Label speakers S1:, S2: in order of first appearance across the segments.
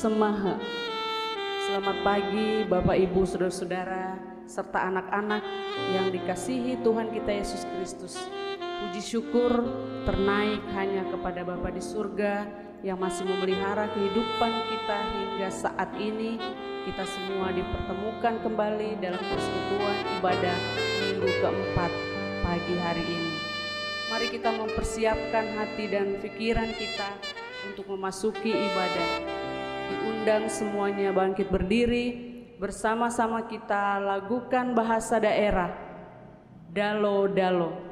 S1: Semaha. Selamat pagi Bapak Ibu Saudara-saudara serta anak-anak yang dikasihi Tuhan kita Yesus Kristus. Puji syukur ternaik hanya kepada Bapa di surga yang masih memelihara kehidupan kita hingga saat ini. Kita semua dipertemukan kembali dalam persekutuan ibadah minggu keempat pagi hari ini. Mari kita mempersiapkan hati dan pikiran kita untuk memasuki ibadah. Diundang semuanya bangkit berdiri, bersama-sama kita lagukan bahasa daerah, Dalo Dalo.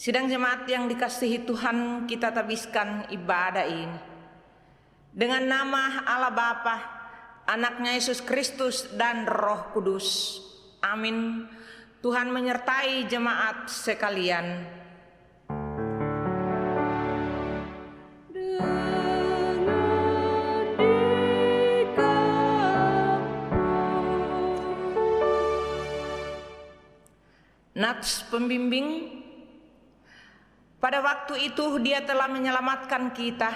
S2: Sidang jemaat yang dikasihi Tuhan, kita tabiskan ibadah ini dengan nama Allah Bapa, Anaknya Yesus Kristus dan Roh Kudus. Amin. Tuhan menyertai jemaat sekalian. Nats pembimbing. Pada waktu itu Dia telah menyelamatkan kita,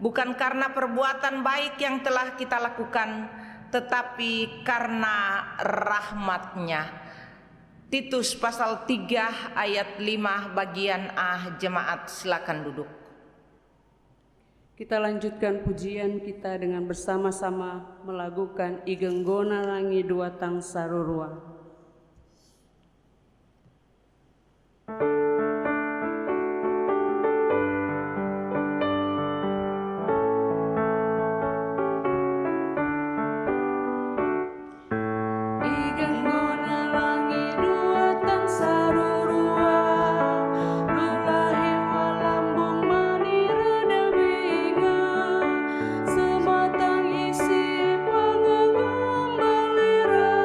S2: bukan karena perbuatan baik yang telah kita lakukan, tetapi karena rahmat-Nya. Titus pasal 3 ayat 5 bagian A. Jemaat silakan duduk.
S1: Kita lanjutkan pujian kita dengan bersama-sama melakukan Igenggona Langi Dua Tang Sarurua.
S3: Sematang isi pangangan balira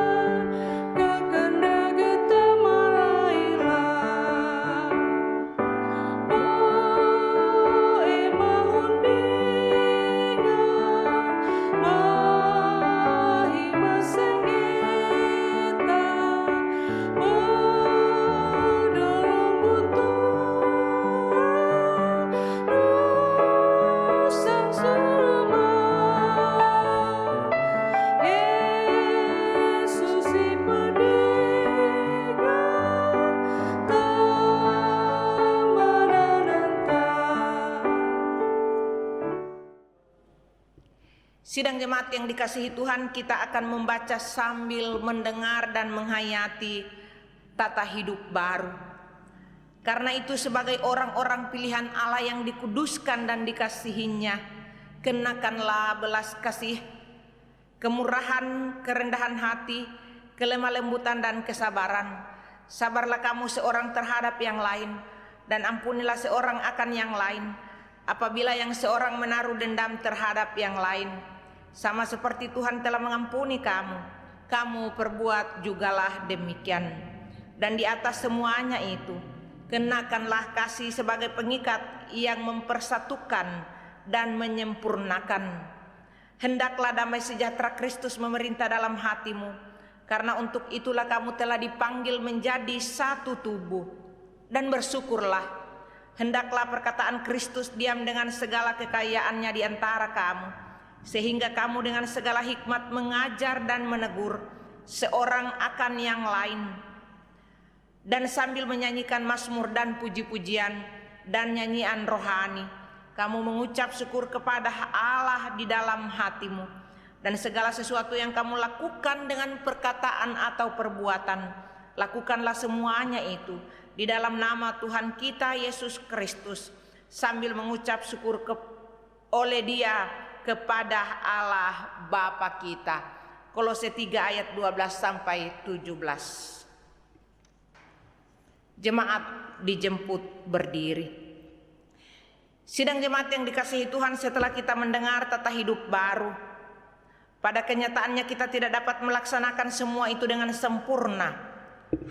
S2: Sidang jemaat yang dikasihi Tuhan, kita akan membaca sambil mendengar dan menghayati tata hidup baru. Karena itu sebagai orang-orang pilihan Allah yang dikuduskan dan dikasihinya, kenakanlah belas kasih, kemurahan, kerendahan hati, kelemah lembutan dan kesabaran. Sabarlah kamu seorang terhadap yang lain, dan ampunilah seorang akan yang lain, apabila yang seorang menaruh dendam terhadap yang lain. Sama seperti Tuhan telah mengampuni kamu, kamu perbuat jugalah demikian. Dan di atas semuanya itu, kenakanlah kasih sebagai pengikat yang mempersatukan dan menyempurnakan. Hendaklah damai sejahtera Kristus memerintah dalam hatimu, karena untuk itulah kamu telah dipanggil menjadi satu tubuh. Dan bersyukurlah, hendaklah perkataan Kristus diam dengan segala kekayaannya di antara kamu, sehingga kamu dengan segala hikmat mengajar dan menegur seorang akan yang lain. Dan sambil menyanyikan mazmur dan puji-pujian dan nyanyian rohani, kamu mengucap syukur kepada Allah di dalam hatimu. Dan segala sesuatu yang kamu lakukan dengan perkataan atau perbuatan, lakukanlah semuanya itu di dalam nama Tuhan kita Yesus Kristus, sambil mengucap syukur oleh Dia kepada Allah Bapa kita. Kolose 3 ayat 12 sampai 17. Jemaat dijemput berdiri. Sidang jemaat yang dikasihi Tuhan, setelah kita mendengar tata hidup baru, pada kenyataannya kita tidak dapat melaksanakan semua itu dengan sempurna.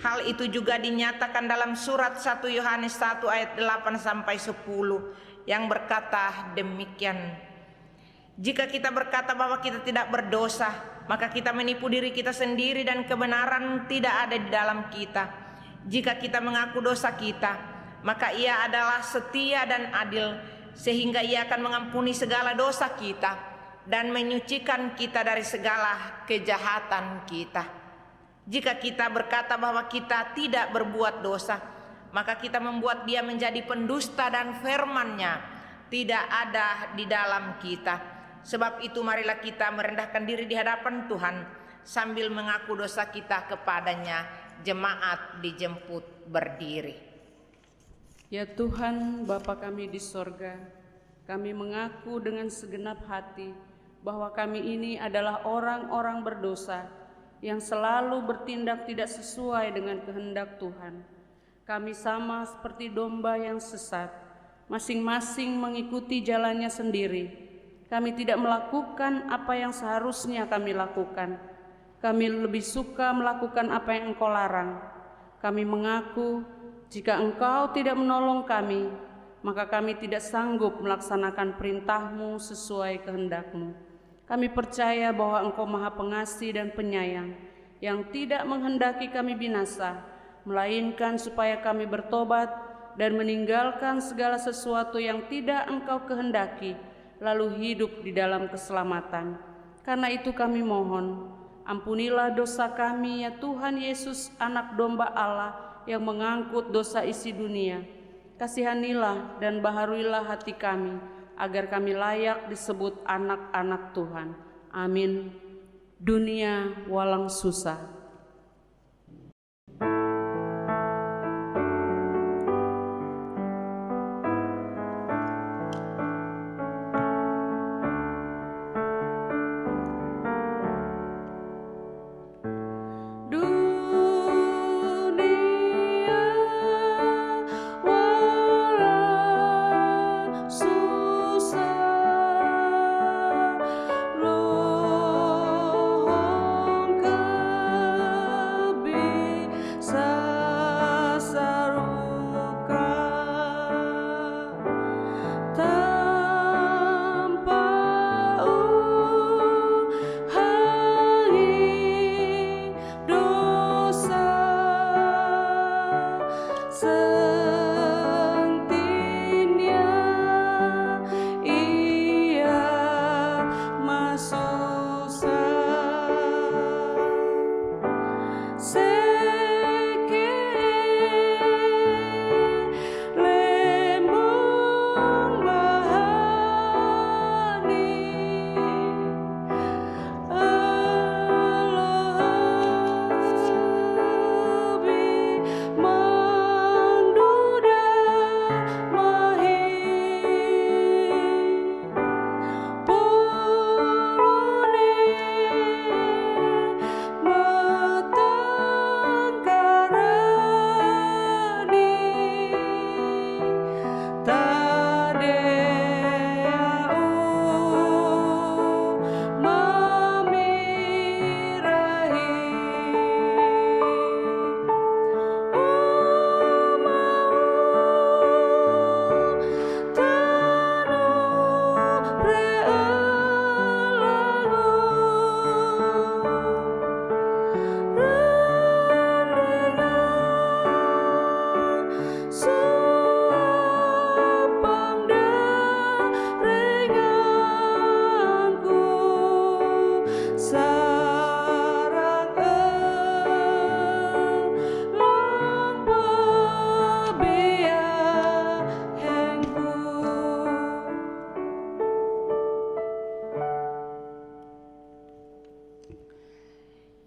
S2: Hal itu juga dinyatakan dalam surat 1 Yohanes 1 ayat 8 sampai 10 yang berkata demikian. Jika kita berkata bahwa kita tidak berdosa, maka kita menipu diri kita sendiri dan kebenaran tidak ada di dalam kita. Jika kita mengaku dosa kita, maka Ia adalah setia dan adil, sehingga Ia akan mengampuni segala dosa kita dan menyucikan kita dari segala kejahatan kita. Jika kita berkata bahwa kita tidak berbuat dosa, maka kita membuat Dia menjadi pendusta dan firman-Nya tidak ada di dalam kita. Sebab itu marilah kita merendahkan diri di hadapan Tuhan sambil mengaku dosa kita kepadanya. Jemaat dijemput berdiri.
S1: Ya Tuhan, Bapa kami di sorga, kami mengaku dengan segenap hati bahwa kami ini adalah orang-orang berdosa yang selalu bertindak tidak sesuai dengan kehendak Tuhan. Kami sama seperti domba yang sesat, masing-masing mengikuti jalannya sendiri. Kami tidak melakukan apa yang seharusnya kami lakukan. Kami lebih suka melakukan apa yang Engkau larang. Kami mengaku jika Engkau tidak menolong kami, maka kami tidak sanggup melaksanakan perintah-Mu sesuai kehendak-Mu. Kami percaya bahwa Engkau Maha Pengasih dan Penyayang, yang tidak menghendaki kami binasa, melainkan supaya kami bertobat dan meninggalkan segala sesuatu yang tidak Engkau kehendaki, lalu hidup di dalam keselamatan. Karena itu kami mohon, ampunilah dosa kami ya Tuhan Yesus, anak domba Allah yang mengangkut dosa isi dunia. Kasihanilah dan baharuilah hati kami, agar kami layak disebut anak-anak Tuhan. Amin. Dunia walang susah.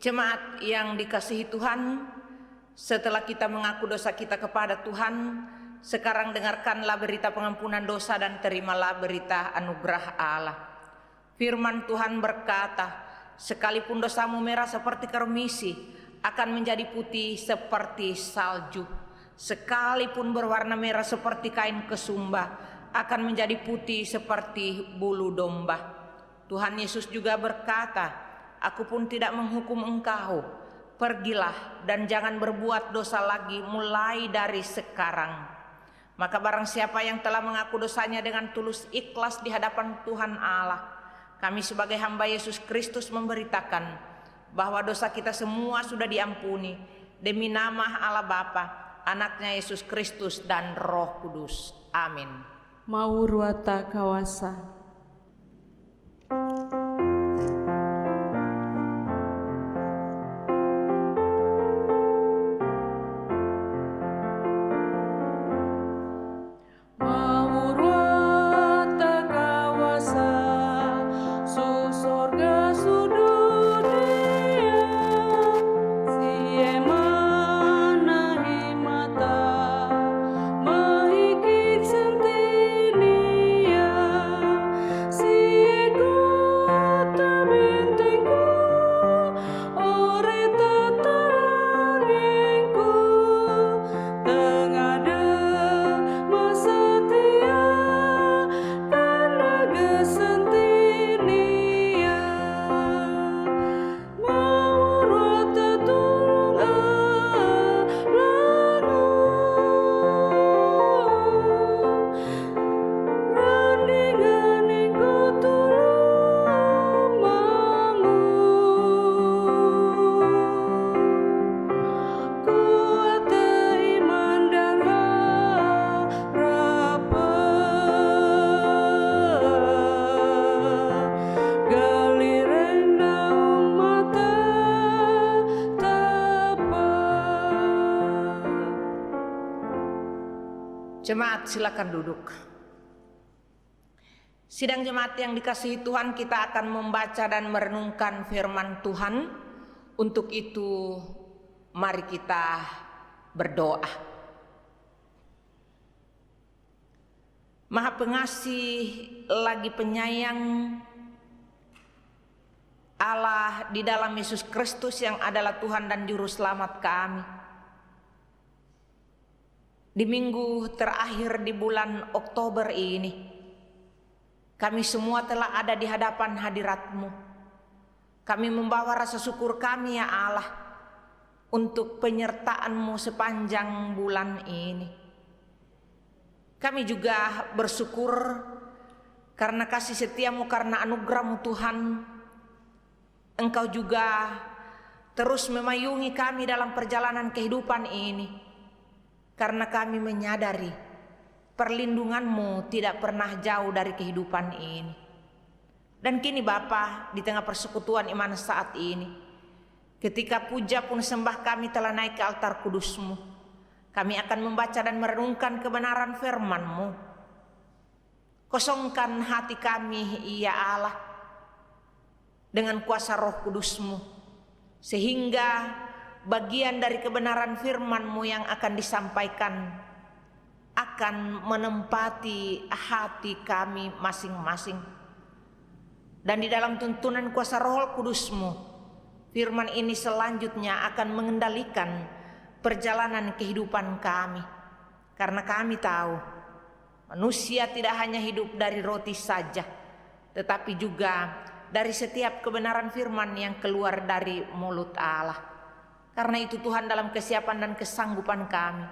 S2: Jemaat yang dikasihi Tuhan, setelah kita mengaku dosa kita kepada Tuhan, sekarang dengarkanlah berita pengampunan dosa dan terimalah berita anugerah Allah. Firman Tuhan berkata, sekalipun dosamu merah seperti kermisi, akan menjadi putih seperti salju. Sekalipun berwarna merah seperti kain kesumba, akan menjadi putih seperti bulu domba. Tuhan Yesus juga berkata, aku pun tidak menghukum engkau. Pergilah dan jangan berbuat dosa lagi mulai dari sekarang. Maka barang siapa yang telah mengaku dosanya dengan tulus ikhlas di hadapan Tuhan Allah, kami sebagai hamba Yesus Kristus memberitakan bahwa dosa kita semua sudah diampuni demi nama Allah Bapa, Anaknya Yesus Kristus dan Roh Kudus. Amin.
S1: Mauruata kawasa.
S2: Jemaat silakan duduk. Sidang jemaat yang dikasihi Tuhan, kita akan membaca dan merenungkan firman Tuhan. Untuk itu mari kita berdoa. Maha pengasih lagi penyayang Allah di dalam Yesus Kristus yang adalah Tuhan dan Juru Selamat kami. Di minggu terakhir di bulan Oktober ini, kami semua telah ada di hadapan hadirat-Mu. Kami membawa rasa syukur kami ya Allah untuk penyertaan-Mu sepanjang bulan ini. Kami juga bersyukur karena kasih setia-Mu, karena anugerah-Mu Tuhan. Engkau juga terus memayungi kami dalam perjalanan kehidupan ini. Karena kami menyadari perlindungan-Mu tidak pernah jauh dari kehidupan ini. Dan kini Bapa, di tengah persekutuan iman saat ini, ketika puja pun sembah kami telah naik ke altar kudus-Mu, kami akan membaca dan merenungkan kebenaran firman-Mu. Kosongkan hati kami ya Allah dengan kuasa Roh Kudus-Mu, sehingga bagian dari kebenaran firman-Mu yang akan disampaikan akan menempati hati kami masing-masing. Dan di dalam tuntunan kuasa Roh Kudus-Mu, firman ini selanjutnya akan mengendalikan perjalanan kehidupan kami. Karena kami tahu manusia tidak hanya hidup dari roti saja, tetapi juga dari setiap kebenaran firman yang keluar dari mulut Allah. Karena itu Tuhan, dalam kesiapan dan kesanggupan kami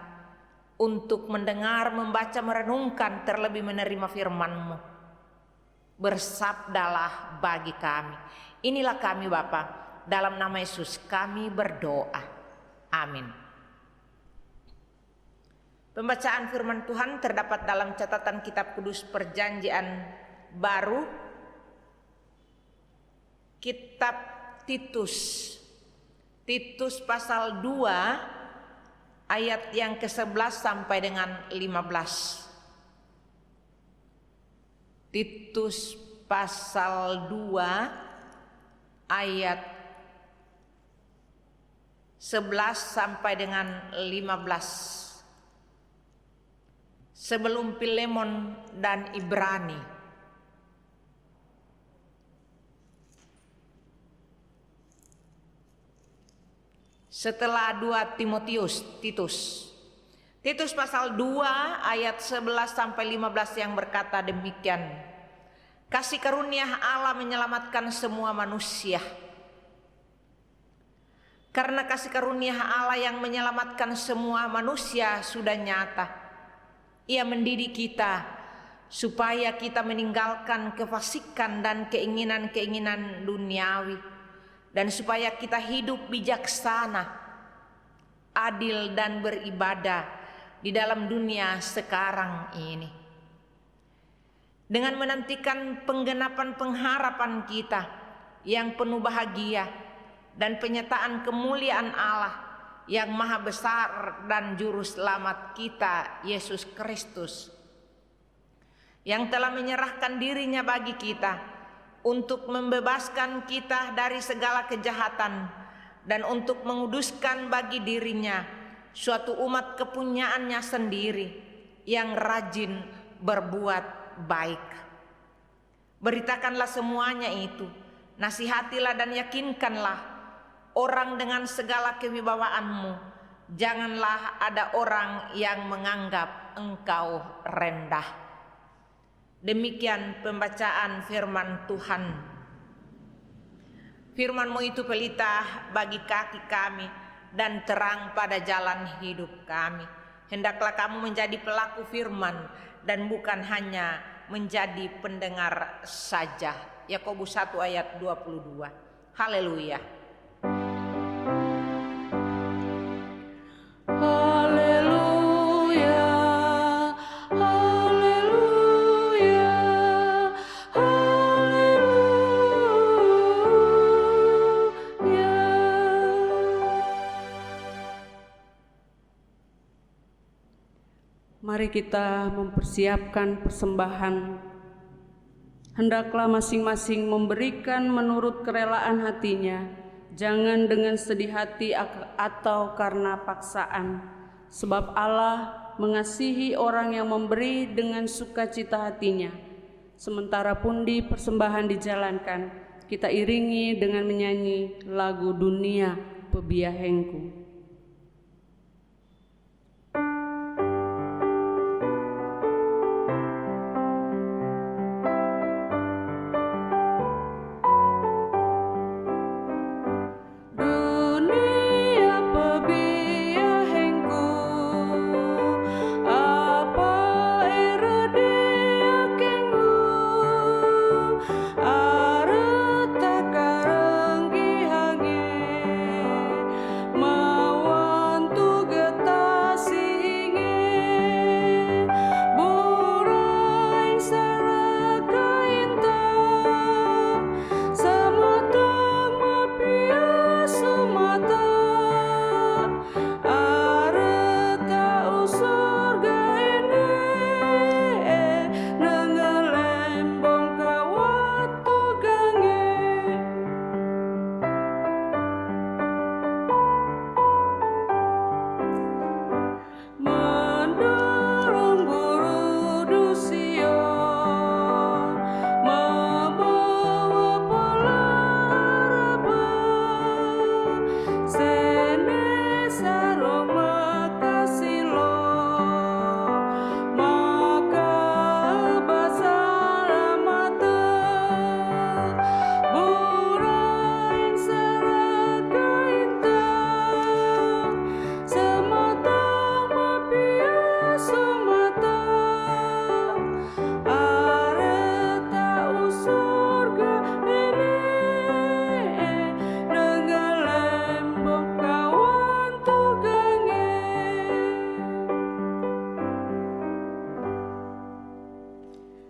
S2: untuk mendengar, membaca, merenungkan, terlebih menerima firman-Mu, bersabdalah bagi kami. Inilah kami Bapa, dalam nama Yesus kami berdoa. Amin. Pembacaan firman Tuhan terdapat dalam catatan kitab kudus Perjanjian Baru, kitab Titus pasal 2 ayat yang ke-11 sampai dengan 15. Titus pasal 2 ayat 11 sampai dengan 15. Sebelum Filemon dan Ibrani. Setelah 2 Timotius, Titus pasal 2 ayat 11 sampai 15 yang berkata demikian. Kasih karunia Allah menyelamatkan semua manusia. Karena kasih karunia Allah yang menyelamatkan semua manusia sudah nyata. Ia mendidik kita supaya kita meninggalkan kefasikan dan keinginan-keinginan duniawi, dan supaya kita hidup bijaksana, adil dan beribadah di dalam dunia sekarang ini. Dengan menantikan penggenapan pengharapan kita yang penuh bahagia dan penyataan kemuliaan Allah yang maha besar dan juru selamat kita, Yesus Kristus, yang telah menyerahkan dirinya bagi kita untuk membebaskan kita dari segala kejahatan dan untuk menguduskan bagi dirinya suatu umat kepunyaannya sendiri yang rajin berbuat baik. Beritakanlah semuanya itu, nasihatilah dan yakinkanlah orang dengan segala kewibawaanmu. Janganlah ada orang yang menganggap engkau rendah. Demikian pembacaan firman Tuhan. Firman-Mu itu pelita bagi kaki kami dan terang pada jalan hidup kami. Hendaklah kamu menjadi pelaku firman dan bukan hanya menjadi pendengar saja. Yakobus 1 ayat 22. Haleluya.
S1: Mari kita mempersiapkan persembahan. Hendaklah masing-masing memberikan menurut kerelaan hatinya, jangan dengan sedih hati atau karena paksaan. Sebab Allah mengasihi orang yang memberi dengan sukacita hatinya. Sementara pundi persembahan dijalankan, kita iringi dengan menyanyi lagu Dunia Pebiahengku.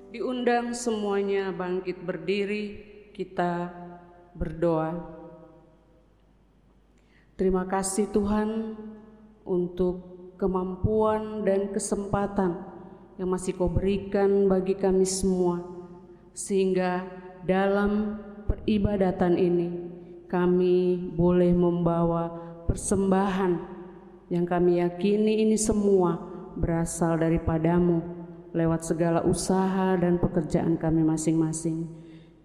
S1: Diundang semuanya bangkit berdiri, kita berdoa. Terima kasih Tuhan untuk kemampuan dan kesempatan yang masih Kau berikan bagi kami semua, sehingga dalam peribadatan ini kami boleh membawa persembahan yang kami yakini ini semua berasal daripadamu lewat segala usaha dan pekerjaan kami masing-masing.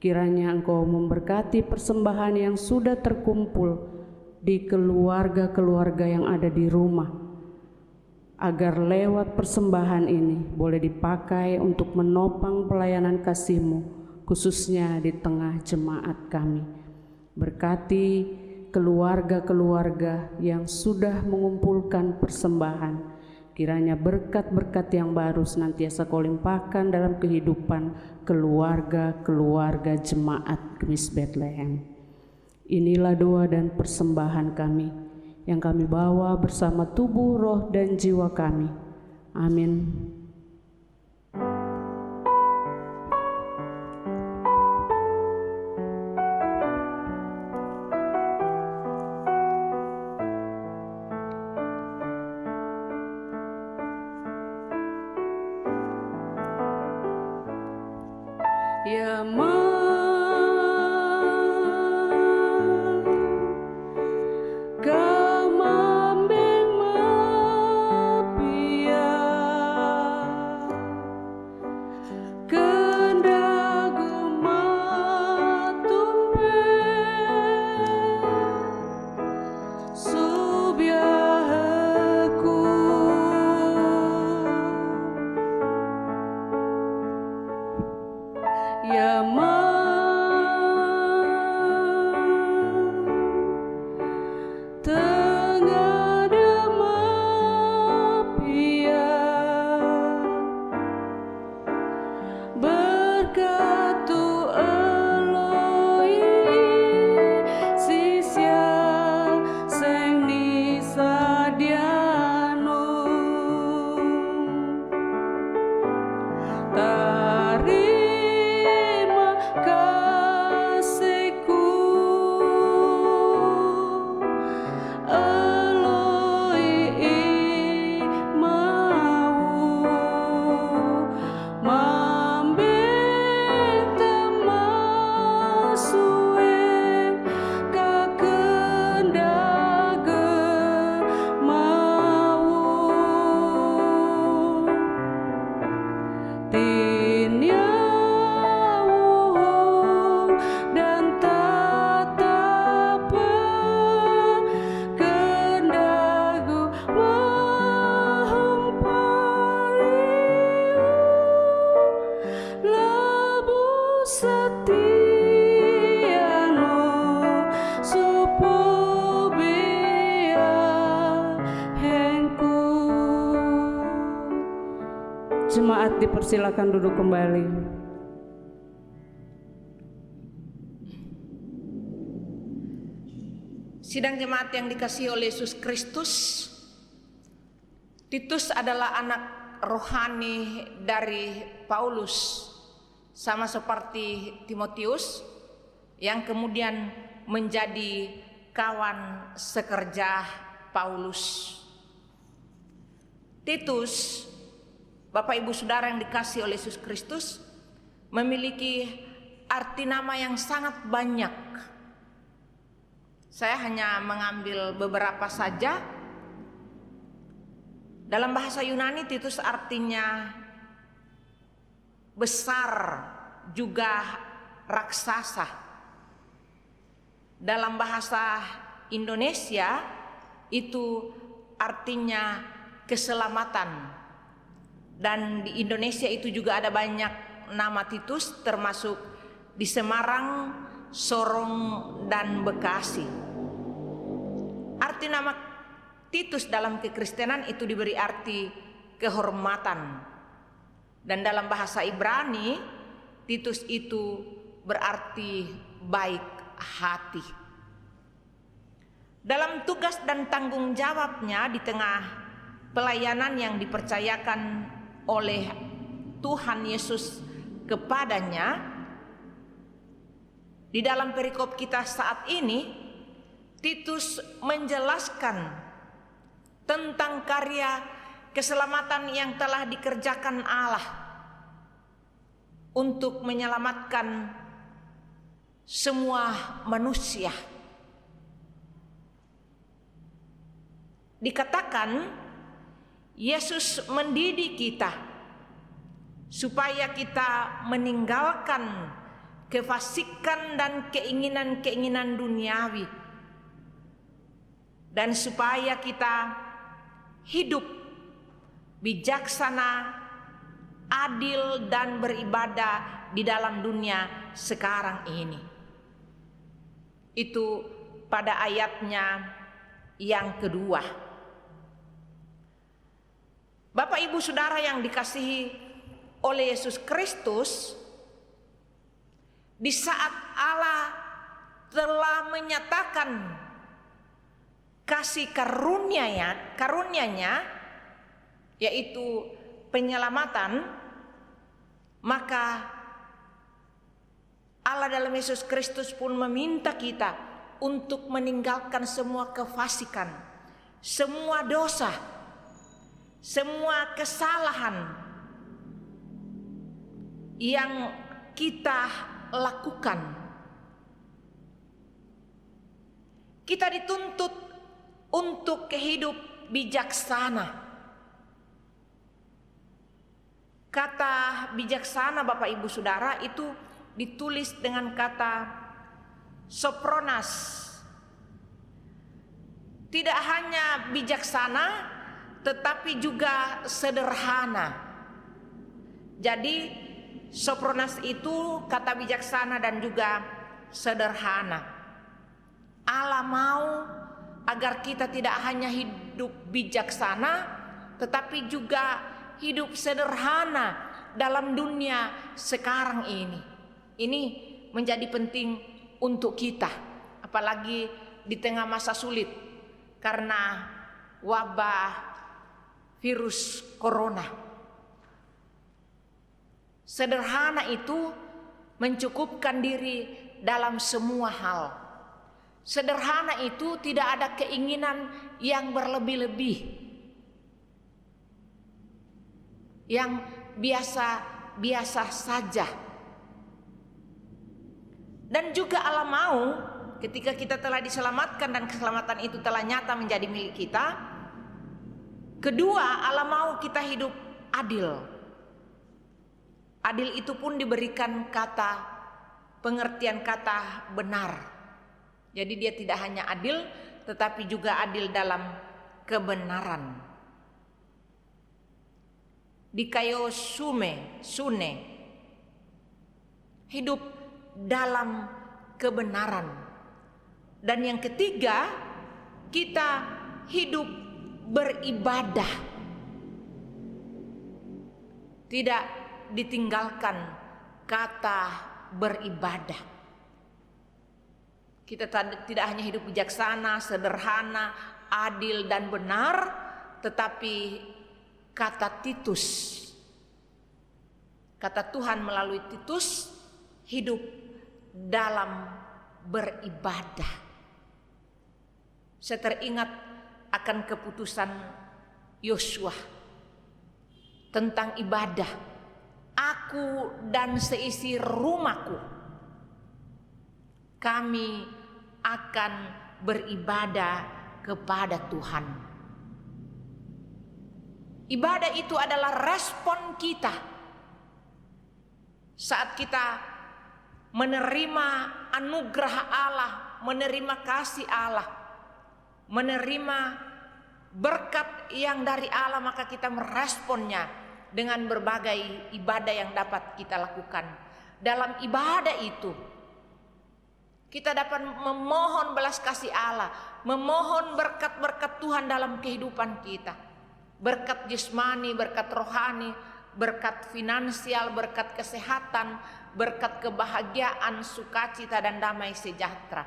S1: Kiranya Engkau memberkati persembahan yang sudah terkumpul di keluarga-keluarga yang ada di rumah, agar lewat persembahan ini boleh dipakai untuk menopang pelayanan kasih-Mu, khususnya di tengah jemaat kami. Berkati keluarga-keluarga yang sudah mengumpulkan persembahan. Kiranya berkat-berkat yang baru senantiasa Kau limpahkan dalam kehidupan keluarga-keluarga jemaat Gemis Bethlehem. Inilah doa dan persembahan kami yang kami bawa bersama tubuh, roh, dan jiwa kami. Amin. Ya kamambeng mapia kendagu matumpe subiaku ya tengah demapia berkatu Eloi sisia seng nisadiano tarima kasihku Eloi mau mambek temasue kakendage mau tinyawu dan tatapa kendagu mahampariu labu setiano supo bea hengku. Jemaat dipersilakan duduk kembali.
S2: Sidang jemaat yang dikasihi oleh Yesus Kristus, Titus adalah anak rohani dari Paulus, sama seperti Timotius yang kemudian menjadi kawan sekerja Paulus. Titus, Bapak Ibu Saudara yang dikasihi oleh Yesus Kristus, memiliki arti nama yang sangat banyak. Saya hanya mengambil beberapa saja. Dalam bahasa Yunani, Titus artinya besar, juga raksasa. Dalam bahasa Indonesia, itu artinya keselamatan. Dan di Indonesia itu juga ada banyak nama Titus, termasuk di Semarang, Sorong, dan Bekasi. Arti nama Titus dalam kekristenan itu diberi arti kehormatan. Dan dalam bahasa Ibrani, Titus itu berarti baik hati. Dalam tugas dan tanggung jawabnya di tengah pelayanan yang dipercayakan oleh Tuhan Yesus kepadanya, di dalam perikop kita saat ini, Titus menjelaskan tentang karya keselamatan yang telah dikerjakan Allah untuk menyelamatkan semua manusia. dikatakan Yesus mendidik kita supaya kita meninggalkan kefasikan dan keinginan-keinginan duniawi, dan supaya kita hidup bijaksana, adil dan beribadah di dalam dunia sekarang ini. Itu pada ayatnya yang kedua. Bapak Ibu Saudara yang dikasihi oleh Yesus Kristus, di saat Allah telah menyatakan kasih karunia-Nya yaitu penyelamatan, maka Allah dalam Yesus Kristus pun meminta kita untuk meninggalkan semua kefasikan, semua dosa, semua kesalahan yang kita lakukan. Kita dituntut untuk hidup bijaksana. Kata bijaksana Bapak Ibu Saudara itu ditulis dengan kata sopronas. Tidak hanya bijaksana tetapi juga sederhana. Jadi sopronas itu kata bijaksana dan juga sederhana. Allah mau agar kita tidak hanya hidup bijaksana tetapi juga hidup sederhana dalam dunia sekarang ini. Ini menjadi penting untuk kita, apalagi di tengah masa sulit karena wabah virus corona. Sederhana itu mencukupkan diri dalam semua hal. Sederhana itu tidak ada keinginan yang berlebih-lebih, yang biasa-biasa saja. Dan juga Allah mau ketika kita telah diselamatkan dan keselamatan itu telah nyata menjadi milik kita, kedua Allah mau kita hidup adil. Adil itu pun diberikan pengertian kata benar. Jadi dia tidak hanya adil tetapi juga adil dalam kebenaran. Sune, hidup dalam kebenaran. Dan yang ketiga, kita hidup beribadah. Tidak ditinggalkan kata beribadah. Kita tidak hanya hidup bijaksana, sederhana, adil dan benar, tetapi kata Titus, kata Tuhan melalui Titus, hidup dalam beribadah. Saya teringat akan keputusan Yosua tentang ibadah. Aku dan seisi rumahku, kami akan beribadah kepada Tuhan. Ibadah itu adalah respon kita saat kita menerima anugerah Allah, menerima kasih Allah, menerima berkat yang dari Allah, maka kita meresponnya dengan berbagai ibadah yang dapat kita lakukan. Dalam ibadah itu kita dapat memohon belas kasih Allah, memohon berkat-berkat Tuhan dalam kehidupan kita. Berkat jasmani, berkat rohani, berkat finansial, berkat kesehatan, berkat kebahagiaan, sukacita dan damai sejahtera.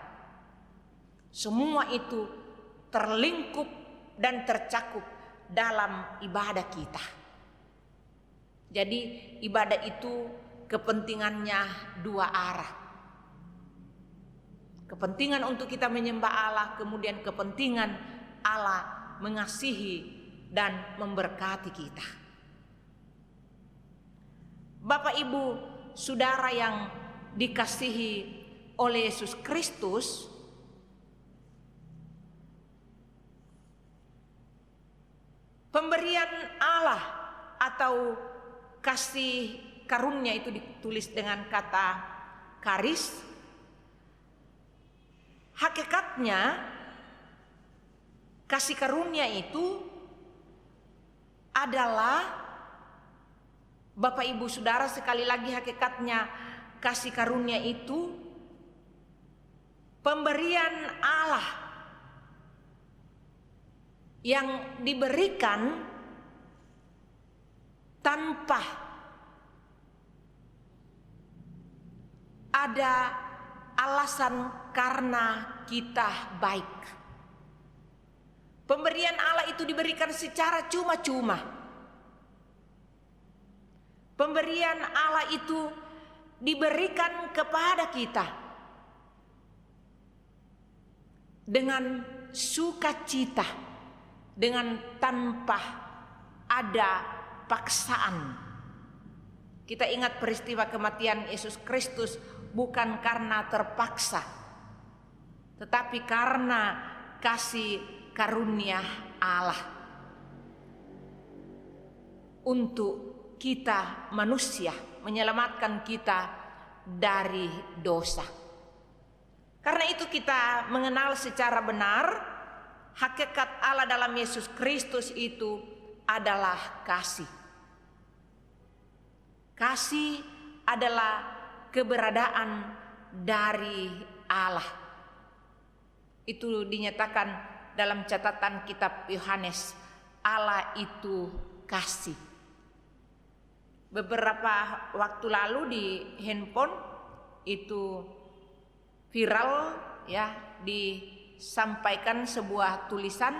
S2: Semua itu terlingkup dan tercakup dalam ibadah kita. Jadi ibadah itu kepentingannya dua arah. Kepentingan untuk kita menyembah Allah, kemudian kepentingan Allah mengasihi dan memberkati kita. Bapak Ibu Saudara yang dikasihi oleh Yesus Kristus, atau kasih karunia itu ditulis dengan kata karis. Hakikatnya kasih karunia itu adalah, Bapak Ibu Saudara, sekali lagi hakikatnya kasih karunia itu pemberian Allah yang diberikan tanpa ada alasan karena kita baik. Pemberian Allah itu diberikan secara cuma-cuma. Pemberian Allah itu diberikan kepada kita dengan sukacita, dengan tanpa ada paksaan. Kita ingat peristiwa kematian Yesus Kristus bukan karena terpaksa, tetapi karena kasih karunia Allah untuk kita manusia, menyelamatkan kita dari dosa. Karena itu kita mengenal secara benar hakikat Allah dalam Yesus Kristus itu adalah kasih. Kasih adalah keberadaan dari Allah. Itu dinyatakan dalam catatan kitab Yohanes, Allah itu kasih. Beberapa waktu lalu di handphone itu viral ya, disampaikan sebuah tulisan,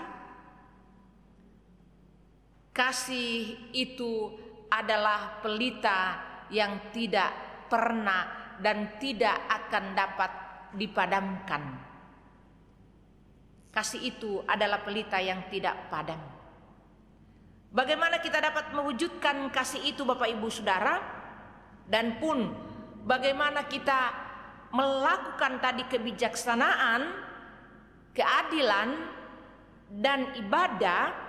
S2: kasih itu adalah pelita yang tidak pernah dan tidak akan dapat dipadamkan. Kasih itu adalah pelita yang tidak padam. Bagaimana kita dapat mewujudkan kasih itu, Bapak Ibu Saudara? Dan pun bagaimana kita melakukan tadi kebijaksanaan, keadilan, dan ibadah,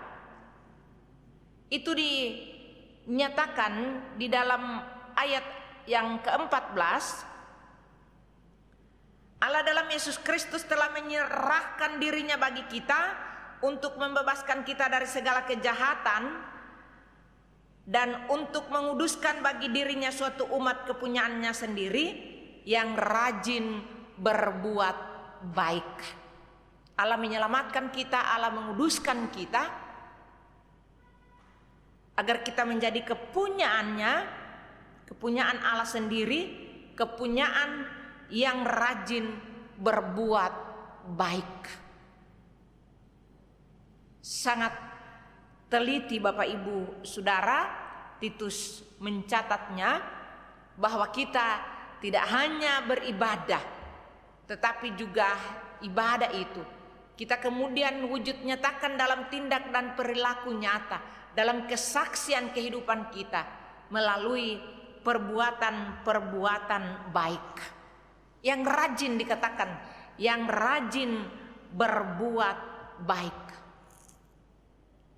S2: itu dinyatakan di dalam ayat yang ke-14. Allah dalam Yesus Kristus telah menyerahkan dirinya bagi kita untuk membebaskan kita dari segala kejahatan dan untuk menguduskan bagi dirinya suatu umat kepunyaannya sendiri yang rajin berbuat baik. Allah menyelamatkan kita, Allah menguduskan kita agar kita menjadi kepunyaannya, kepunyaan Allah sendiri, kepunyaan yang rajin berbuat baik. Sangat teliti Bapak Ibu Saudara Titus mencatatnya bahwa kita tidak hanya beribadah, tetapi juga ibadah itu kita kemudian wujud nyatakan dalam tindak dan perilaku nyata, dalam kesaksian kehidupan kita melalui perbuatan-perbuatan baik. Yang rajin dikatakan, yang rajin berbuat baik.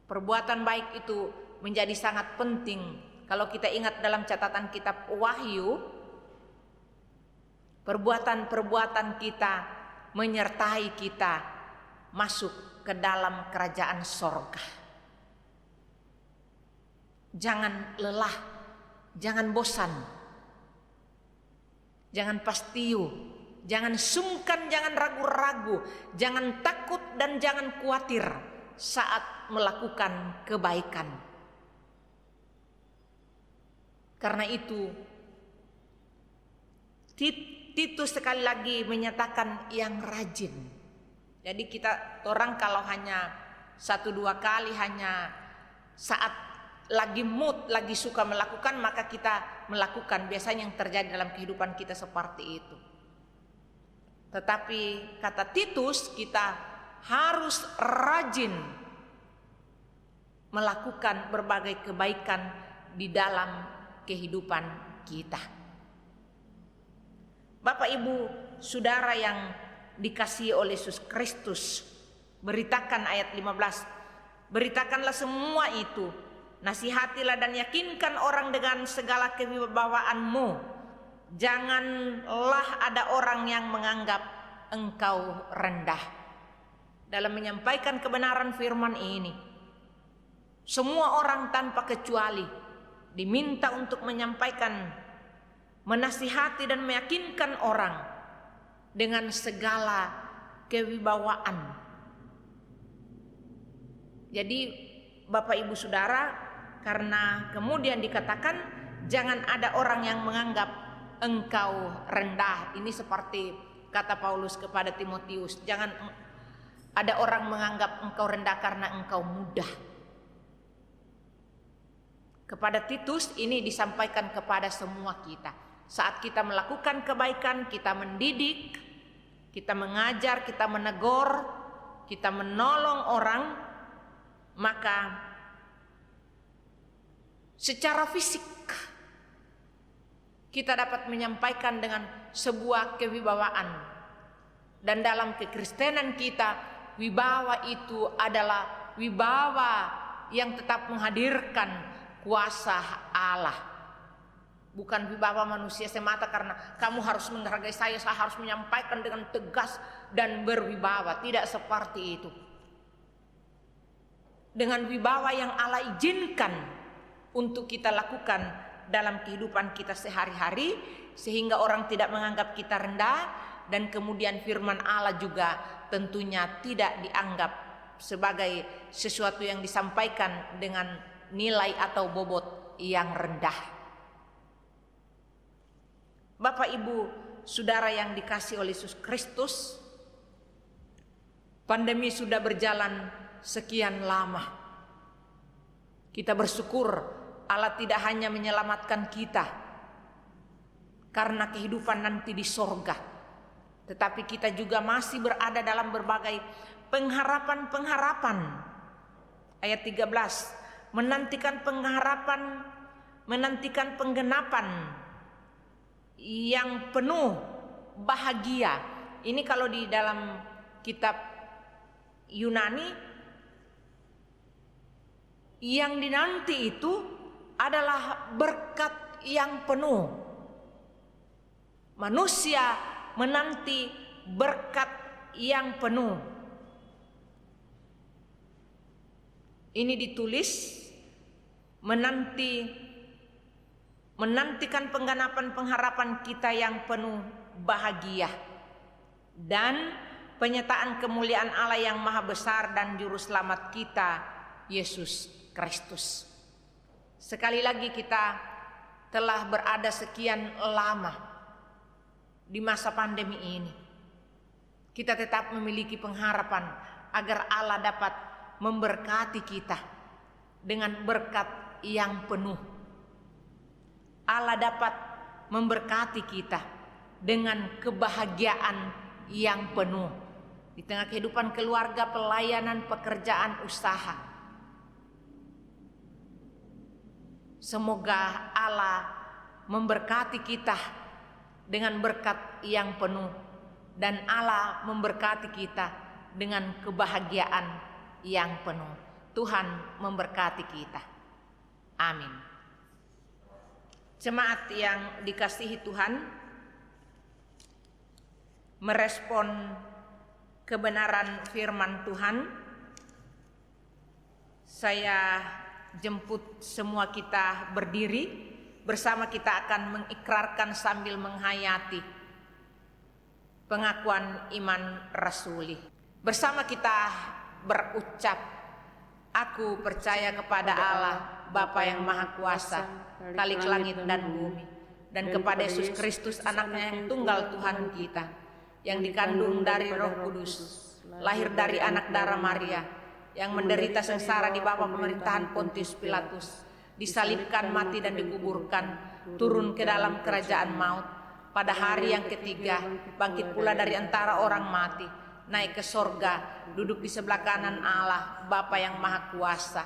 S2: Perbuatan baik itu menjadi sangat penting. Kalau kita ingat dalam catatan kitab Wahyu, perbuatan-perbuatan kita menyertai kita masuk ke dalam kerajaan sorga. Jangan lelah, jangan bosan, jangan pastiu, jangan sungkan, jangan ragu-ragu, jangan takut dan jangan khawatir saat melakukan kebaikan. Karena itu Titus sekali lagi menyatakan yang rajin. Jadi orang kalau hanya 1-2 kali, hanya saat lagi mood, lagi suka melakukan, maka kita melakukan. Biasanya yang terjadi dalam kehidupan kita seperti itu. Tetapi kata Titus, kita harus rajin melakukan berbagai kebaikan di dalam kehidupan kita. Bapak Ibu Saudara yang dikasihi oleh Yesus Kristus, beritakan ayat 15, beritakanlah semua itu Nasihatilah dan yakinkan orang dengan segala kewibawaanmu. Janganlah ada orang yang menganggap engkau rendah. Dalam menyampaikan kebenaran firman ini, semua orang tanpa kecuali diminta untuk menyampaikan, menasihati dan meyakinkan orang dengan segala kewibawaan. Jadi Bapak Ibu Saudara, karena kemudian dikatakan jangan ada orang yang menganggap engkau rendah. Ini seperti kata Paulus kepada Timotius, jangan ada orang menganggap engkau rendah karena engkau mudah. Kepada Titus ini disampaikan kepada semua kita. Saat kita melakukan kebaikan, kita mendidik, kita mengajar, kita menegur, kita menolong orang, maka secara fisik kita dapat menyampaikan dengan sebuah kewibawaan. Dan dalam kekristenan kita, wibawa itu adalah wibawa yang tetap menghadirkan kuasa Allah. Bukan wibawa manusia semata karena kamu harus menghargai saya harus menyampaikan dengan tegas dan berwibawa. Tidak seperti itu. Dengan wibawa yang Allah izinkan untuk kita lakukan dalam kehidupan kita sehari-hari, sehingga orang tidak menganggap kita rendah, dan kemudian firman Allah juga tentunya tidak dianggap sebagai sesuatu yang disampaikan dengan nilai atau bobot yang rendah. Bapak Ibu Saudara yang dikasihi oleh Yesus Kristus, pandemi sudah berjalan sekian lama. Kita bersyukur Allah tidak hanya menyelamatkan kita karena kehidupan nanti di sorga, tetapi kita juga masih berada dalam berbagai pengharapan-pengharapan. Ayat 13, menantikan pengharapan, menantikan penggenapan yang penuh bahagia. Ini kalau di dalam kitab Yunani, yang dinanti itu adalah berkat yang penuh. Manusia menanti berkat yang penuh. Ini ditulis menantikan penggenapan pengharapan kita yang penuh bahagia dan penyertaan kemuliaan Allah yang maha besar dan juru selamat kita Yesus Kristus. Sekali lagi kita telah berada sekian lama di masa pandemi ini. Kita tetap memiliki pengharapan agar Allah dapat memberkati kita dengan berkat yang penuh. Allah dapat memberkati kita dengan kebahagiaan yang penuh di tengah kehidupan keluarga, pelayanan, pekerjaan, usaha. Semoga Allah memberkati kita dengan berkat yang penuh, dan Allah memberkati kita dengan kebahagiaan yang penuh. Tuhan memberkati kita. Amin. Jemaat yang dikasihi Tuhan, merespon kebenaran firman Tuhan, saya jemput semua kita berdiri, bersama kita akan mengikrarkan sambil menghayati pengakuan iman rasuli. Bersama kita berucap, aku percaya kepada Allah Bapa yang Maha Kuasa, Khalik langit dan bumi, dan kepada Yesus Kristus anaknya yang tunggal Tuhan kita, yang dikandung dari Roh Kudus, lahir dari anak darah Maria, yang menderita sengsara di bawah pemerintahan Pontius Pilatus, disalibkan, mati dan dikuburkan, turun ke dalam kerajaan maut, pada hari yang ketiga bangkit pula dari antara orang mati, naik ke sorga, duduk di sebelah kanan Allah Bapa yang Maha Kuasa,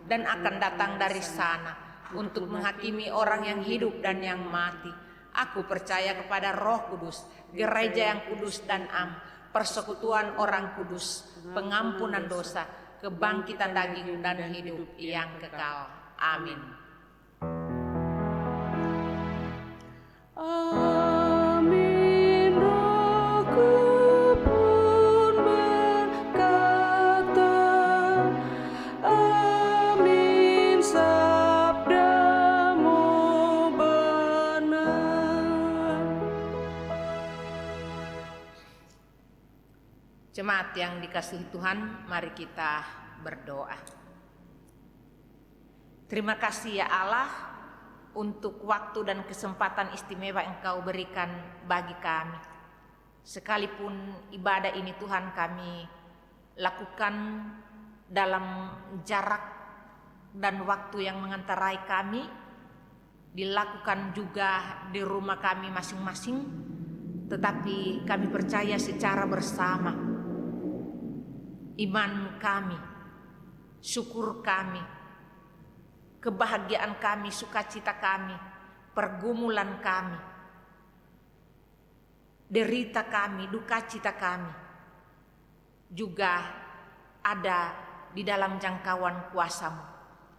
S2: dan akan datang dari sana untuk menghakimi orang yang hidup dan yang mati. Aku percaya kepada Roh Kudus, gereja yang kudus dan am, persekutuan orang kudus, pengampunan dosa, kebangkitan daging dan hidup yang kekal. Amin.
S1: Amin. Rohku pun berkata, amin, sabdamu benar.
S2: Jemaat yang dikasihi Tuhan, mari kita berdoa. Terima kasih ya Allah untuk waktu dan kesempatan istimewa Engkau berikan bagi kami. Sekalipun ibadah ini Tuhan kami lakukan dalam jarak dan waktu yang mengantarai kami, dilakukan juga di rumah kami masing-masing, tetapi kami percaya secara bersama. Iman kami, syukur kami, kebahagiaan kami, sukacita kami, pergumulan kami, derita kami, duka cita kami juga ada di dalam jangkauan kuasa-Mu.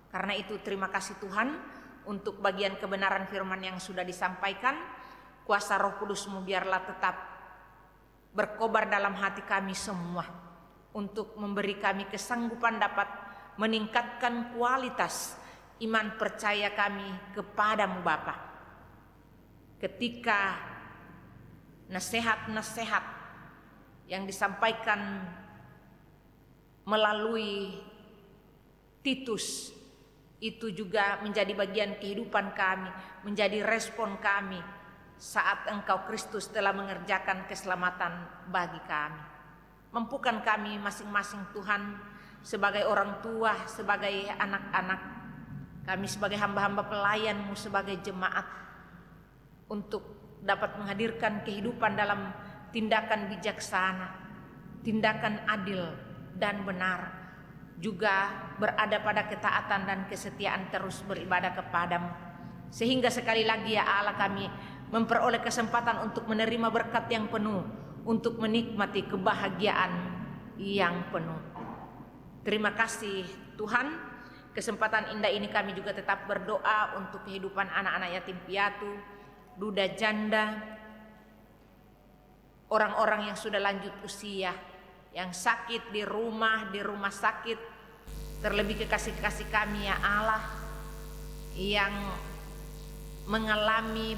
S2: Karena itu terima kasih Tuhan untuk bagian kebenaran firman yang sudah disampaikan. Kuasa Roh Kudus-Mu biarlah tetap berkobar dalam hati kami semua untuk memberi kami kesanggupan dapat meningkatkan kualitas iman percaya kami kepadamu Bapa. Ketika nasihat-nasihat yang disampaikan melalui Titus itu juga menjadi bagian kehidupan kami, menjadi respon kami saat Engkau Kristus telah mengerjakan keselamatan bagi kami. Mampukan kami masing-masing Tuhan sebagai orang tua, sebagai anak-anak, kami sebagai hamba-hamba pelayan-Mu, sebagai jemaat, untuk dapat menghadirkan kehidupan dalam tindakan bijaksana, tindakan adil dan benar, juga berada pada ketaatan dan kesetiaan terus beribadah kepadamu. Sehingga sekali lagi ya Allah kami memperoleh kesempatan untuk menerima berkat yang penuh, untuk menikmati kebahagiaan yang penuh. Terima kasih Tuhan. Kesempatan indah ini kami juga tetap berdoa untuk kehidupan anak-anak yatim piatu, duda janda, orang-orang yang sudah lanjut usia, yang sakit di rumah sakit, terlebih kekasih-kekasih kami ya Allah yang mengalami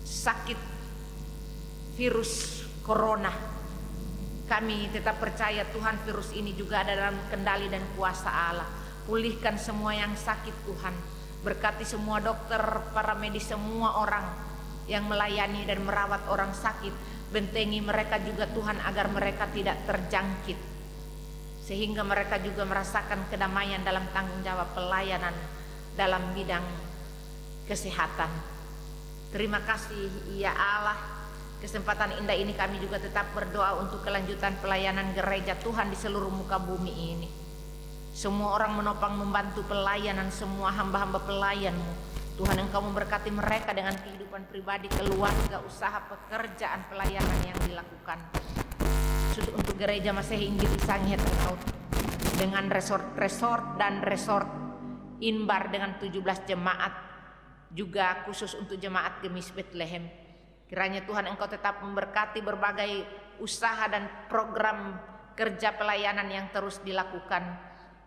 S2: sakit virus corona. Kami tetap percaya Tuhan virus ini juga ada dalam kendali dan kuasa Allah. Pulihkan semua yang sakit Tuhan. Berkati semua dokter, para medis, semua orang yang melayani dan merawat orang sakit. Bentengi mereka juga Tuhan agar mereka tidak terjangkit. Sehingga mereka juga merasakan kedamaian dalam tanggung jawab pelayanan dalam bidang kesehatan. Terima kasih ya Allah. Kesempatan indah ini kami juga tetap berdoa untuk kelanjutan pelayanan gereja Tuhan di seluruh muka bumi ini. Semua orang menopang membantu pelayanan, semua hamba-hamba pelayan-Mu. Tuhan Engkau memberkati mereka dengan kehidupan pribadi, keluarga, usaha, pekerjaan, pelayanan yang dilakukan. Untuk gereja Masehi Injil Sanghet Engkau dengan resort dan resort Inbar dengan 17 jemaat, juga khusus untuk jemaat Gemis Bethlehem. Kiranya Tuhan Engkau tetap memberkati berbagai usaha dan program kerja pelayanan yang terus dilakukan.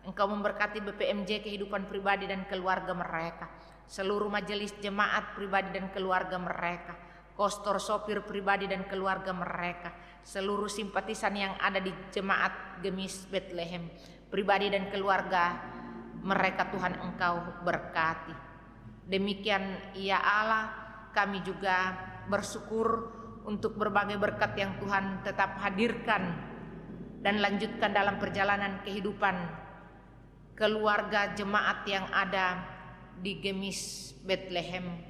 S2: Engkau memberkati BPMJ kehidupan pribadi dan keluarga mereka, seluruh majelis jemaat pribadi dan keluarga mereka, kostor sopir pribadi dan keluarga mereka, seluruh simpatisan yang ada di jemaat Gemis Bethlehem pribadi dan keluarga mereka. Tuhan Engkau berkati. Demikian ya Allah, kami juga bersyukur untuk berbagai berkat yang Tuhan tetap hadirkan dan lanjutkan dalam perjalanan kehidupan keluarga jemaat yang ada di Gemis Bethlehem.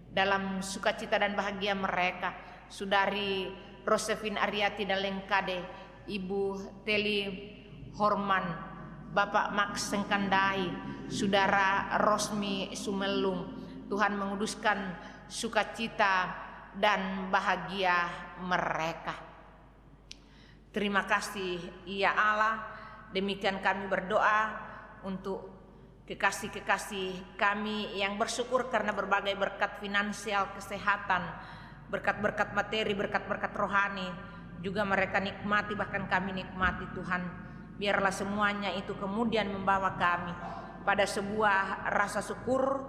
S2: Dalam sukacita dan bahagia mereka, Saudari Rosevin Ariati Dalengkade, Ibu Teli Horman, Bapak Max Sengkandai, Saudara Rosmi Sumelung, Tuhan menguduskan sukacita dan bahagia mereka. Terima kasih ya Allah. Demikian kami berdoa untuk kekasih-kekasih kami yang bersyukur karena berbagai berkat finansial, kesehatan, berkat-berkat materi, berkat-berkat rohani juga mereka nikmati, bahkan kami nikmati Tuhan. Biarlah semuanya itu kemudian membawa kami pada sebuah rasa syukur,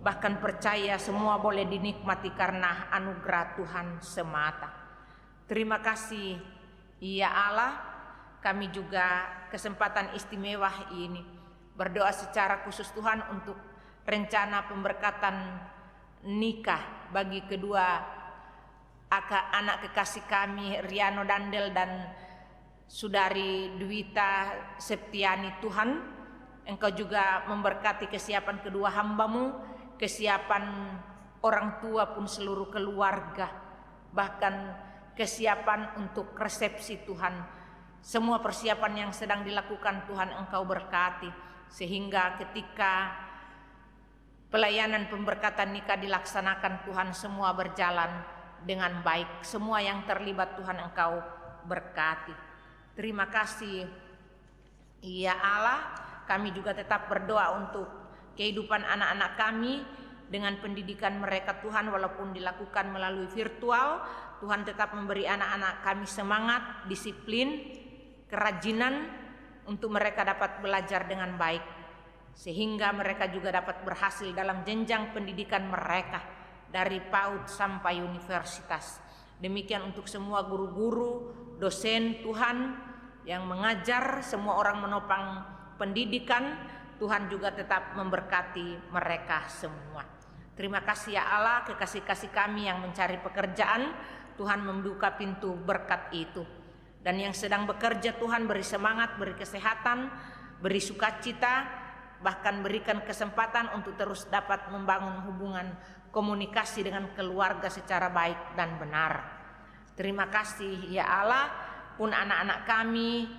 S2: bahkan percaya semua boleh dinikmati karena anugerah Tuhan semata. Terima kasih ya Allah, kami juga kesempatan istimewa ini berdoa secara khusus Tuhan untuk rencana pemberkatan nikah bagi kedua anak kekasih kami Riano Dandel dan Saudari Dwita Septiani. Tuhan, Engkau juga memberkati kesiapan kedua hamba-Mu, kesiapan orang tua pun seluruh keluarga, bahkan kesiapan untuk resepsi Tuhan. Semua persiapan yang sedang dilakukan Tuhan Engkau berkati, sehingga ketika pelayanan pemberkatan nikah dilaksanakan Tuhan semua berjalan dengan baik. Semua yang terlibat Tuhan Engkau berkati. Terima kasih ya Allah, kami juga tetap berdoa untuk kehidupan anak-anak kami dengan pendidikan mereka Tuhan, walaupun dilakukan melalui virtual. Tuhan tetap memberi anak-anak kami semangat, disiplin, kerajinan untuk mereka dapat belajar dengan baik, sehingga mereka juga dapat berhasil dalam jenjang pendidikan mereka dari PAUD sampai universitas. Demikian untuk semua guru-guru, dosen Tuhan yang mengajar, semua orang menopang pendidikan, Tuhan juga tetap memberkati mereka semua. Terima kasih ya Allah, kekasih-kasih kami yang mencari pekerjaan, Tuhan membuka pintu berkat itu. Dan yang sedang bekerja Tuhan beri semangat, beri kesehatan, beri sukacita, bahkan berikan kesempatan untuk terus dapat membangun hubungan komunikasi dengan keluarga secara baik dan benar. Terima kasih ya Allah, pun anak-anak kami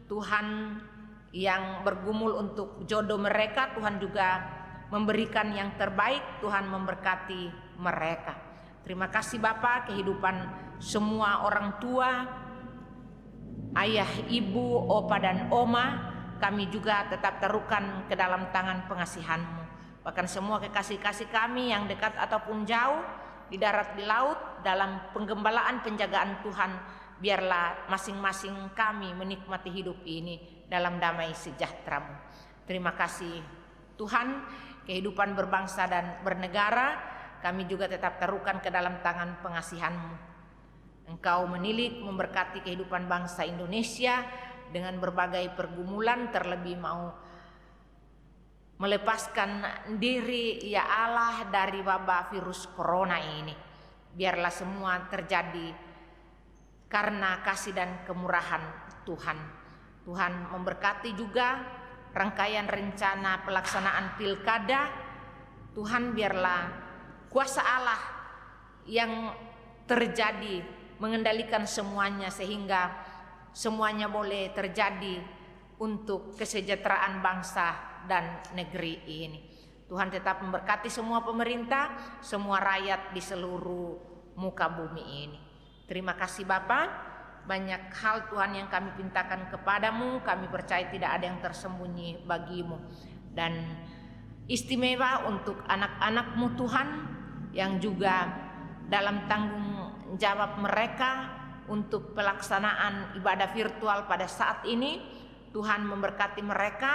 S2: Tuhan yang bergumul untuk jodoh mereka, Tuhan juga memberikan yang terbaik, Tuhan memberkati mereka. Terima kasih Bapa, kehidupan semua orang tua, ayah, ibu, opa dan oma, kami juga tetap taruhkan ke dalam tangan pengasihan-Mu. Bahkan semua kekasih-kasih kami yang dekat ataupun jauh, di darat, di laut, dalam penggembalaan penjagaan Tuhan, biarlah masing-masing kami menikmati hidup ini dalam damai sejahtera-Mu. Terima kasih Tuhan, kehidupan berbangsa dan bernegara, kami juga tetap taruhkan ke dalam tangan pengasihan-Mu. Engkau menilik memberkati kehidupan bangsa Indonesia dengan berbagai pergumulan, terlebih mau melepaskan diri ya Allah dari wabah virus corona ini. Biarlah semua terjadi karena kasih dan kemurahan Tuhan. Tuhan memberkati juga rangkaian rencana pelaksanaan pilkada. Tuhan, biarlah kuasa Allah yang terjadi mengendalikan semuanya, sehingga semuanya boleh terjadi untuk kesejahteraan bangsa dan negeri ini. Tuhan tetap memberkati semua pemerintah, semua rakyat di seluruh muka bumi ini. Terima kasih Bapa, banyak hal Tuhan yang kami pintakan kepadamu, kami percaya tidak ada yang tersembunyi bagimu. Dan istimewa untuk anak-anak-Mu Tuhan yang juga dalam tanggung jawab mereka untuk pelaksanaan ibadah virtual pada saat ini, Tuhan memberkati mereka.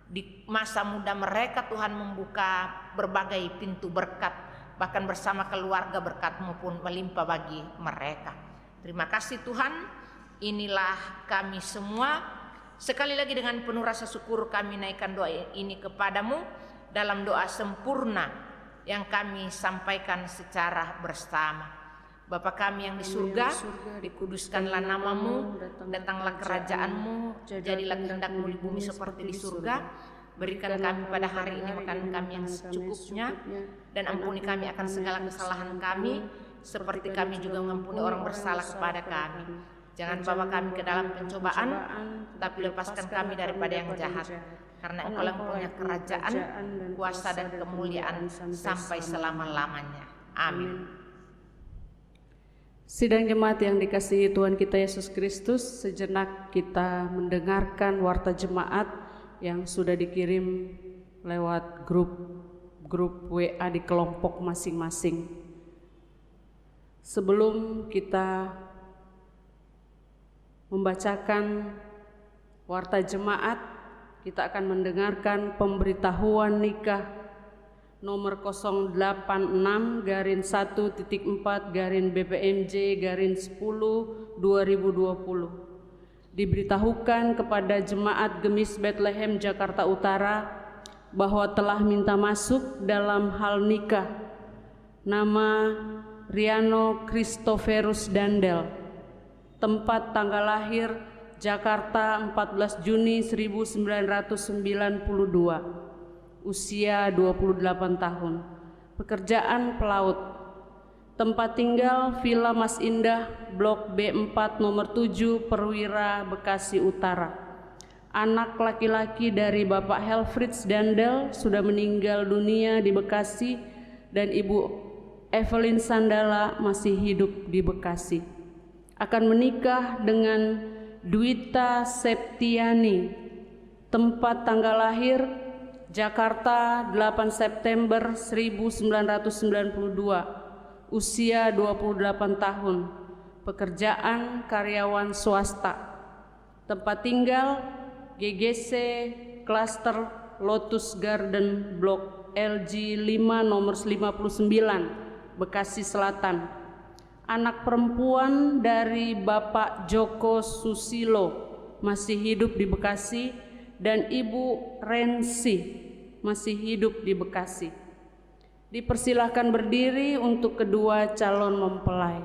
S2: Di masa muda mereka Tuhan membuka berbagai pintu berkat, bahkan bersama keluarga berkat-Mu pun melimpah bagi mereka. Terima kasih Tuhan, inilah kami semua. Sekali lagi dengan penuh rasa syukur kami naikkan doa ini kepadamu dalam doa sempurna yang kami sampaikan secara bersama. Bapa kami yang di surga, dikuduskanlah nama-Mu, datanglah kerajaan-Mu, jadilah kehendak-Mu di bumi seperti di surga. Berikan kami pada hari ini makanan kami yang secukupnya, dan ampuni kami akan segala kesalahan kami, seperti kami juga mengampuni orang bersalah kepada kami. Jangan bawa kami ke dalam pencobaan, tapi lepaskan kami daripada yang jahat. Karena Engkau yang punya kerajaan, kuasa dan kemuliaan sampai selama-lamanya. Amin.
S1: Sidang jemaat yang dikasihi Tuhan kita Yesus Kristus, sejenak kita mendengarkan warta jemaat yang sudah dikirim lewat grup WA di kelompok masing-masing. Sebelum kita membacakan warta jemaat, kita akan mendengarkan pemberitahuan nikah nomor 086-1-4-BPMJ-10/2020. Diberitahukan kepada Jemaat Gemis Bethlehem Jakarta Utara bahwa telah minta masuk dalam hal nikah nama Riano Christoferus Dandel, tempat tanggal lahir Jakarta 14 Juni 1992, usia 28 tahun, pekerjaan pelaut, tempat tinggal Villa Mas Indah, Blok B4 nomor 7, Perwira, Bekasi Utara. Anak laki-laki dari Bapak Helfrits Dandel sudah meninggal dunia di Bekasi dan Ibu Evelyn Sandala masih hidup di Bekasi. Akan menikah dengan Dwita Septiani, tempat tanggal lahir Jakarta 8 September 1992, usia 28 tahun, pekerjaan karyawan swasta, tempat tinggal GGC Cluster Lotus Garden Blok LG 5 nomor 59, Bekasi Selatan. Anak perempuan dari Bapak Joko Susilo masih hidup di Bekasi dan Ibu Rensi masih hidup di Bekasi. Dipersilahkan berdiri untuk kedua calon mempelai.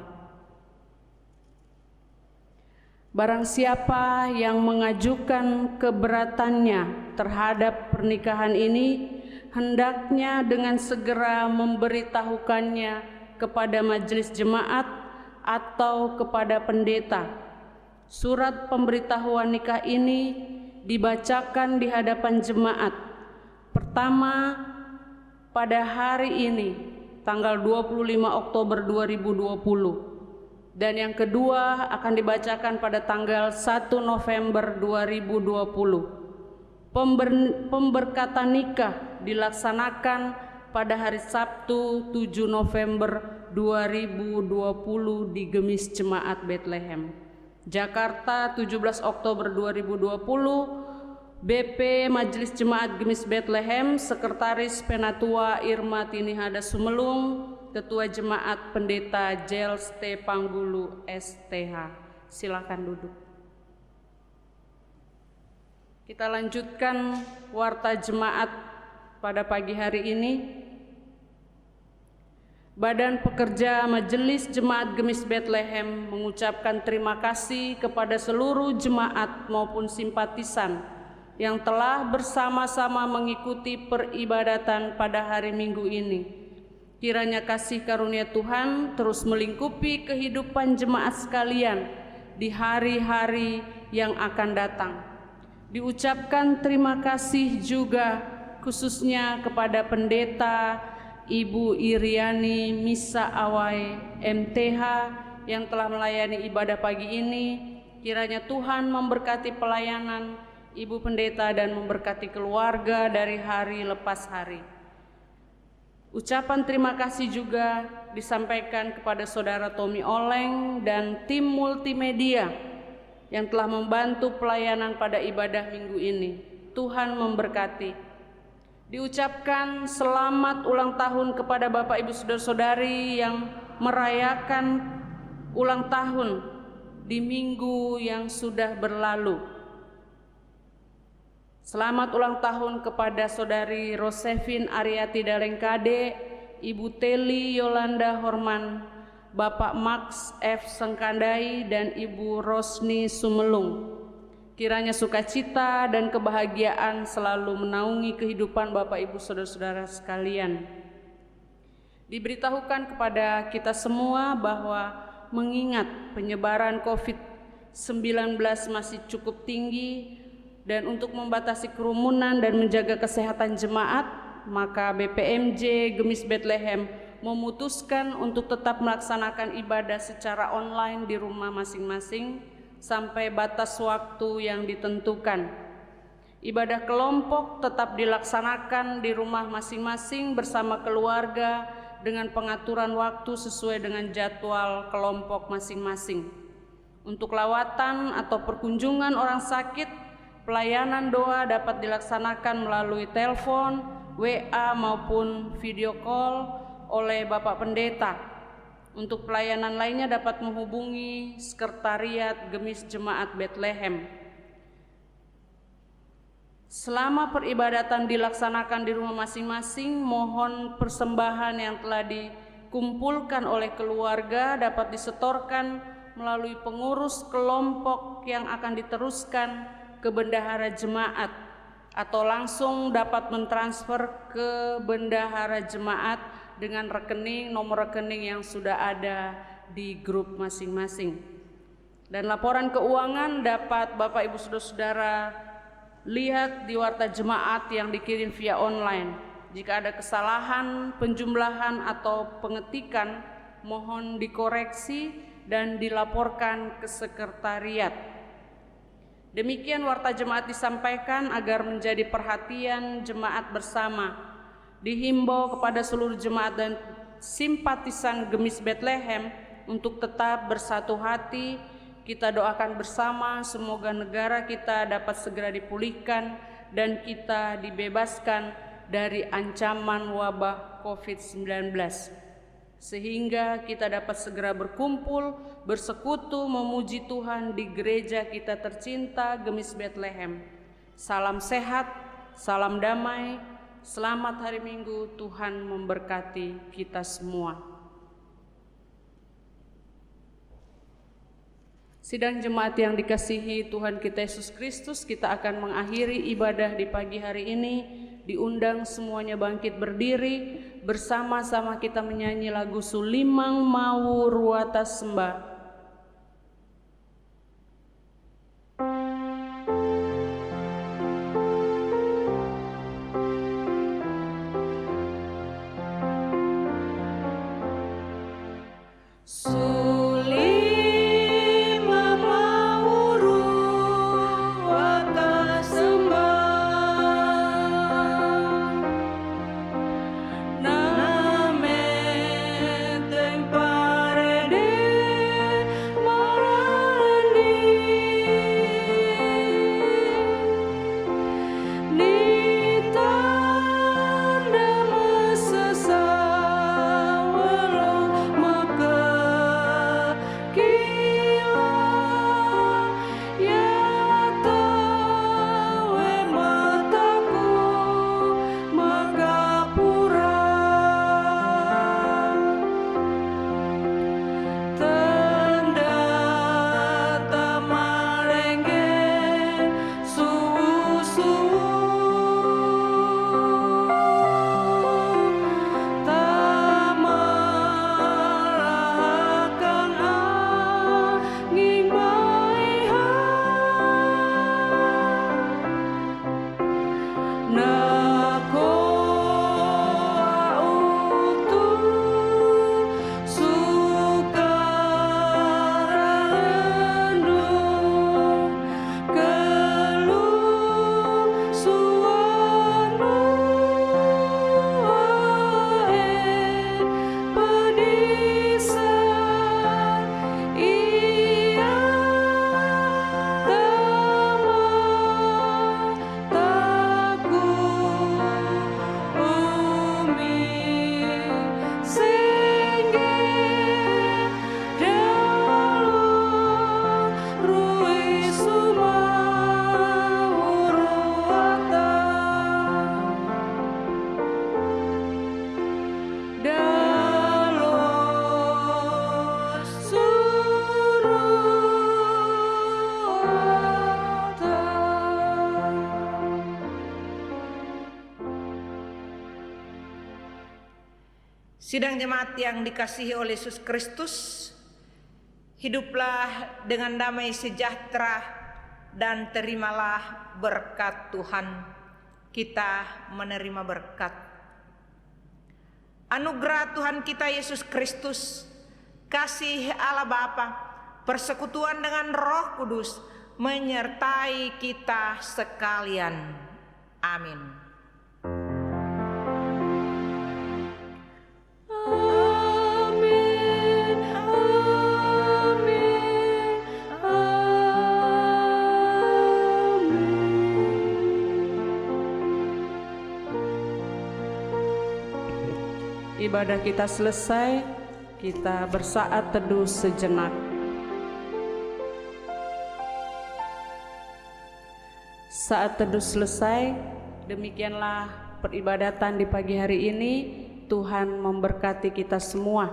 S1: Barang siapa yang mengajukan keberatannya terhadap pernikahan ini, hendaknya dengan segera memberitahukannya kepada majelis jemaat atau kepada pendeta. Surat pemberitahuan nikah ini dibacakan di hadapan jemaat. Pertama, pada hari ini, tanggal 25 Oktober 2020. Dan yang kedua akan dibacakan pada tanggal 1 November 2020. Pemberkatan nikah dilaksanakan pada hari Sabtu 7 November 2020 di Gemis Jemaat Bethlehem, Jakarta 17 Oktober 2020. BP Majelis Jemaat Gemis Bethlehem, Sekretaris Penatua Irma Tinihada Sumelung, Ketua Jemaat Pendeta Jels T. Panggulu STH. Silakan duduk. Kita lanjutkan warta jemaat pada pagi hari ini. Badan Pekerja Majelis Jemaat Gemis Bethlehem mengucapkan terima kasih kepada seluruh jemaat maupun simpatisan yang telah bersama-sama mengikuti peribadatan pada hari Minggu ini. Kiranya kasih karunia Tuhan terus melingkupi kehidupan jemaat sekalian di hari-hari yang akan datang. Diucapkan terima kasih juga khususnya kepada Pendeta Ibu Iriani Misa Awai MTH yang telah melayani ibadah pagi ini. Kiranya Tuhan memberkati pelayanan Ibu Pendeta dan memberkati keluarga dari hari lepas hari. Ucapan terima kasih juga disampaikan kepada Saudara Tommy Oleng dan tim multimedia yang telah membantu pelayanan pada ibadah minggu ini. Tuhan memberkati. Diucapkan selamat ulang tahun kepada Bapak Ibu Saudara-saudari yang merayakan ulang tahun di minggu yang sudah berlalu. Selamat ulang tahun kepada Saudari Rosevin Ariati Dalengkade, Ibu Teli Yolanda Horman, Bapak Max F. Sengkandai, dan Ibu Rosni Sumelung. Kiranya sukacita dan kebahagiaan selalu menaungi kehidupan Bapak Ibu Saudara-saudara sekalian. Diberitahukan kepada kita semua bahwa mengingat penyebaran COVID-19 masih cukup tinggi, dan untuk membatasi kerumunan dan menjaga kesehatan jemaat, maka BPMJ Gemis Bethlehem memutuskan untuk tetap melaksanakan ibadah secara online di rumah masing-masing sampai batas waktu yang ditentukan. Ibadah kelompok tetap dilaksanakan di rumah masing-masing bersama keluarga dengan pengaturan waktu sesuai dengan jadwal kelompok masing-masing. Untuk lawatan atau perkunjungan orang sakit, pelayanan doa dapat dilaksanakan melalui telepon, WA maupun video call oleh Bapak Pendeta. Untuk pelayanan lainnya dapat menghubungi Sekretariat Gemis Jemaat Bethlehem. Selama peribadatan dilaksanakan di rumah masing-masing, mohon persembahan yang telah dikumpulkan oleh keluarga dapat disetorkan melalui pengurus kelompok yang akan diteruskan ke bendahara jemaat, atau langsung dapat mentransfer ke bendahara jemaat dengan nomor rekening yang sudah ada di grup masing-masing. Dan laporan keuangan dapat Bapak Ibu Saudara-saudara lihat di warta jemaat yang dikirim via online. Jika ada kesalahan penjumlahan atau pengetikan, mohon dikoreksi dan dilaporkan ke sekretariat. Demikian warta jemaat disampaikan agar menjadi perhatian jemaat bersama. Dihimbau kepada seluruh jemaat dan simpatisan Gemis Bethlehem untuk tetap bersatu hati. Kita doakan bersama semoga negara kita dapat segera dipulihkan dan kita dibebaskan dari ancaman wabah COVID-19, sehingga kita dapat segera berkumpul, bersekutu, memuji Tuhan di gereja kita tercinta Gemis Bethlehem. Salam sehat, salam damai, selamat hari Minggu, Tuhan memberkati kita semua. Sidang jemaat yang dikasihi Tuhan kita Yesus Kristus, kita akan mengakhiri ibadah di pagi hari ini. Diundang semuanya bangkit berdiri, bersama-sama kita menyanyi lagu Sulimang Mau Ruata Sembah.
S2: Sidang jemaat yang dikasihi oleh Yesus Kristus, hiduplah dengan damai sejahtera dan terimalah berkat Tuhan. Kita menerima berkat. Anugerah Tuhan kita Yesus Kristus, kasih Allah Bapa, persekutuan dengan Roh Kudus, menyertai kita sekalian. Amin.
S1: Amin, amin, amin. Ibadah kita selesai, kita bersaat teduh sejenak. Saat teduh selesai, demikianlah peribadatan di pagi hari ini. Tuhan memberkati kita semua.